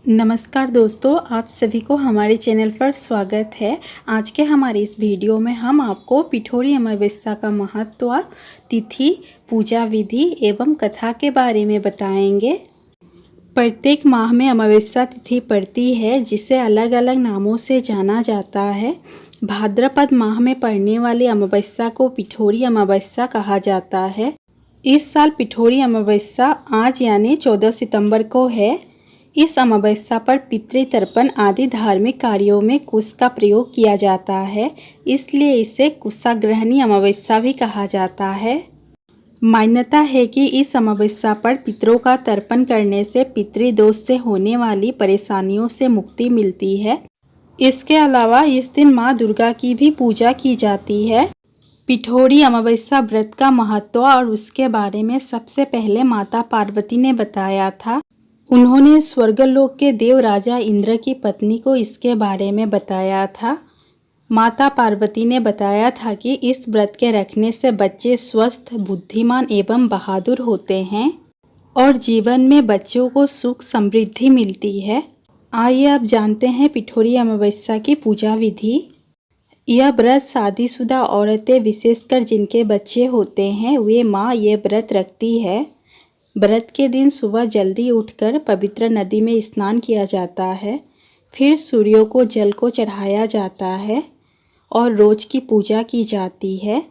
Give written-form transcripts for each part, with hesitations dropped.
नमस्कार दोस्तों, आप सभी को हमारे चैनल पर स्वागत है। आज के हमारे इस वीडियो में हम आपको पिठोरी अमावस्या का महत्व, तिथि, पूजा विधि एवं कथा के बारे में बताएंगे। प्रत्येक माह में अमावस्या तिथि पड़ती है, जिसे अलग अलग नामों से जाना जाता है। भाद्रपद माह में पड़ने वाली अमावस्या को पिठोरी अमावस्या कहा जाता है। इस साल पिठोरी अमावस्या आज यानी 14 सितंबर को है। इस अमावस्या पर पितृतर्पण आदि धार्मिक कार्यों में कुश का प्रयोग किया जाता है, इसलिए इसे कुशाग्रहणी अमावस्या भी कहा जाता है। मान्यता है कि इस अमावस्या पर पितरों का तर्पण करने से पितृदोष से होने वाली परेशानियों से मुक्ति मिलती है। इसके अलावा इस दिन माँ दुर्गा की भी पूजा की जाती है। पिठोरी अमावस्या व्रत का महत्व और उसके बारे में सबसे पहले माता पार्वती ने बताया था। उन्होंने स्वर्गलोक के देव राजा इंद्र की पत्नी को इसके बारे में बताया था। माता पार्वती ने बताया था कि इस व्रत के रखने से बच्चे स्वस्थ, बुद्धिमान एवं बहादुर होते हैं और जीवन में बच्चों को सुख समृद्धि मिलती है। आइए अब जानते हैं पिठोरी अमावस्या की पूजा विधि। यह व्रत शादीशुदा औरतें, विशेषकर जिनके बच्चे होते हैं, वे माँ ये व्रत रखती है। व्रत के दिन सुबह जल्दी उठकर पवित्र नदी में स्नान किया जाता है। फिर सूर्यों को जल को चढ़ाया जाता है और रोज की पूजा की जाती है।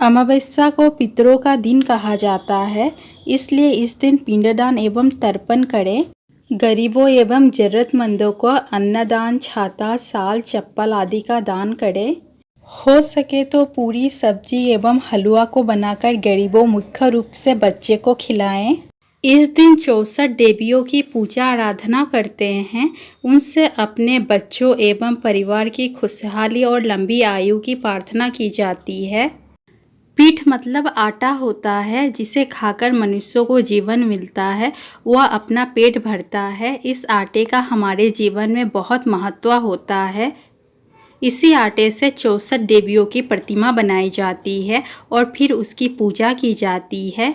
अमावस्या को पितरों का दिन कहा जाता है, इसलिए इस दिन पिंडदान एवं तर्पण करें। गरीबों एवं जरूरतमंदों को अन्नदान, छाता, शाल, चप्पल आदि का दान करें। हो सके तो पूरी, सब्जी एवं हलवा को बनाकर गरीबों, मुख्य रूप से बच्चे को खिलाएं। इस दिन 64 देवियों की पूजा आराधना करते हैं। उनसे अपने बच्चों एवं परिवार की खुशहाली और लंबी आयु की प्रार्थना की जाती है। पीठ मतलब आटा होता है, जिसे खाकर मनुष्यों को जीवन मिलता है, वह अपना पेट भरता है। इस आटे का हमारे जीवन में बहुत महत्व होता है। इसी आटे से 64 देवियों की प्रतिमा बनाई जाती है और फिर उसकी पूजा की जाती है।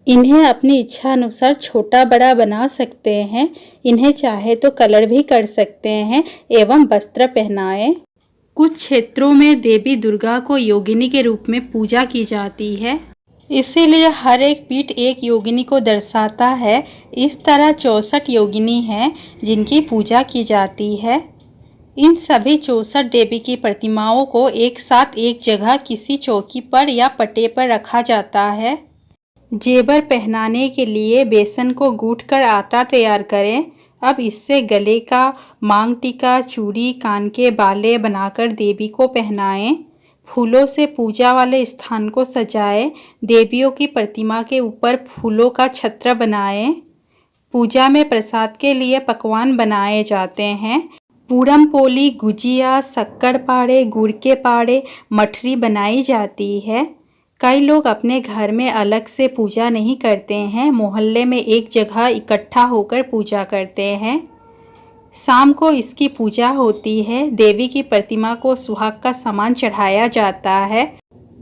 इन्हें अपनी इच्छा अनुसार छोटा बड़ा बना सकते हैं। इन्हें चाहे तो कलर भी कर सकते हैं एवं वस्त्र पहनाएं। कुछ क्षेत्रों में देवी दुर्गा को योगिनी के रूप में पूजा की जाती है, इसीलिए हर एक पीठ एक योगिनी को दर्शाता है। इस तरह 64 योगिनी हैं जिनकी पूजा की जाती है। इन सभी 64 देवी की प्रतिमाओं को एक साथ एक जगह किसी चौकी पर या पट्टे पर रखा जाता है। जेवर पहनाने के लिए बेसन को गूंथकर आटा तैयार करें। अब इससे गले का, मांग टीका, चूड़ी, कान के बाले बनाकर देवी को पहनाएं। फूलों से पूजा वाले स्थान को सजाएं। देवियों की प्रतिमा के ऊपर फूलों का छत्र बनाएं। पूजा में प्रसाद के लिए पकवान बनाए जाते हैं। पूरम पोली, गुजिया, शक्कर पारे, गुड़ के पारे, मठरी बनाई जाती है। कई लोग अपने घर में अलग से पूजा नहीं करते हैं, मोहल्ले में एक जगह इकट्ठा होकर पूजा करते हैं। शाम को इसकी पूजा होती है। देवी की प्रतिमा को सुहाग का सामान चढ़ाया जाता है।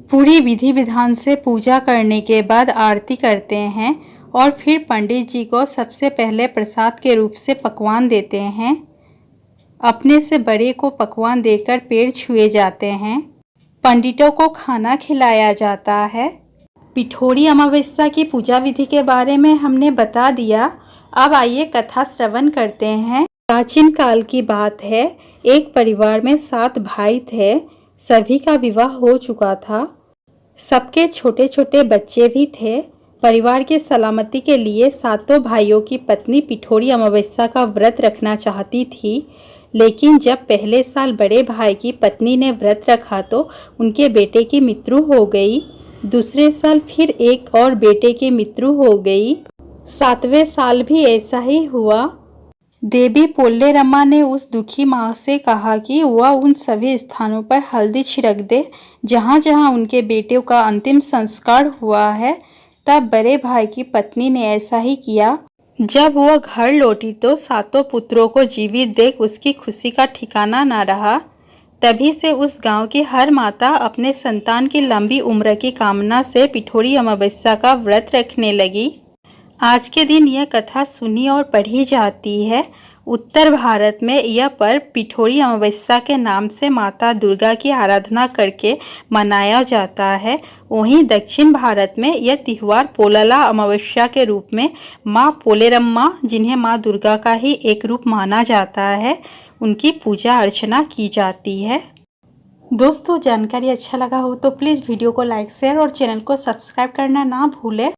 पूरी विधि विधान से पूजा करने के बाद आरती करते हैं और फिर पंडित जी को सबसे पहले प्रसाद के रूप से पकवान देते हैं। अपने से बड़े को पकवान देकर पैर छुए जाते हैं। पंडितों को खाना खिलाया जाता है। पिठोरी अमावस्या की पूजा विधि के बारे में हमने बता दिया। अब आइए कथा श्रवण करते हैं। प्राचीन काल की बात है। एक परिवार में 7 भाई थे। सभी का विवाह हो चुका था। सबके छोटे छोटे बच्चे भी थे। परिवार की सलामती के लिए 7 भाइयों की पत्नी पिठोरी अमावस्या का व्रत रखना चाहती थी, लेकिन जब पहले साल बड़े भाई की पत्नी ने व्रत रखा तो उनके बेटे की मृत्यु हो गई। दूसरे साल फिर एक और बेटे की मृत्यु हो गई। 7वें साल भी ऐसा ही हुआ। देवी पोल्लेरम्मा ने उस दुखी माँ से कहा कि वह उन सभी स्थानों पर हल्दी छिड़क दे जहाँ जहाँ उनके बेटों का अंतिम संस्कार हुआ है। तब बड़े भाई की पत्नी ने ऐसा ही किया। जब वह घर लौटी तो 7 पुत्रों को जीवित देख उसकी खुशी का ठिकाना न रहा। तभी से उस गांव की हर माता अपने संतान की लंबी उम्र की कामना से पिठोरी अमावस्या का व्रत रखने लगी। आज के दिन यह कथा सुनी और पढ़ी जाती है। उत्तर भारत में यह पर्व पिठोरी अमावस्या के नाम से माता दुर्गा की आराधना करके मनाया जाता है। वहीं दक्षिण भारत में यह त्यौहार पोलाला अमावस्या के रूप में माँ पोलेरम्मा, जिन्हें माँ दुर्गा का ही एक रूप माना जाता है, उनकी पूजा अर्चना की जाती है। दोस्तों, जानकारी अच्छा लगा हो तो प्लीज़ वीडियो को लाइक, शेयर और चैनल को सब्सक्राइब करना ना भूलें।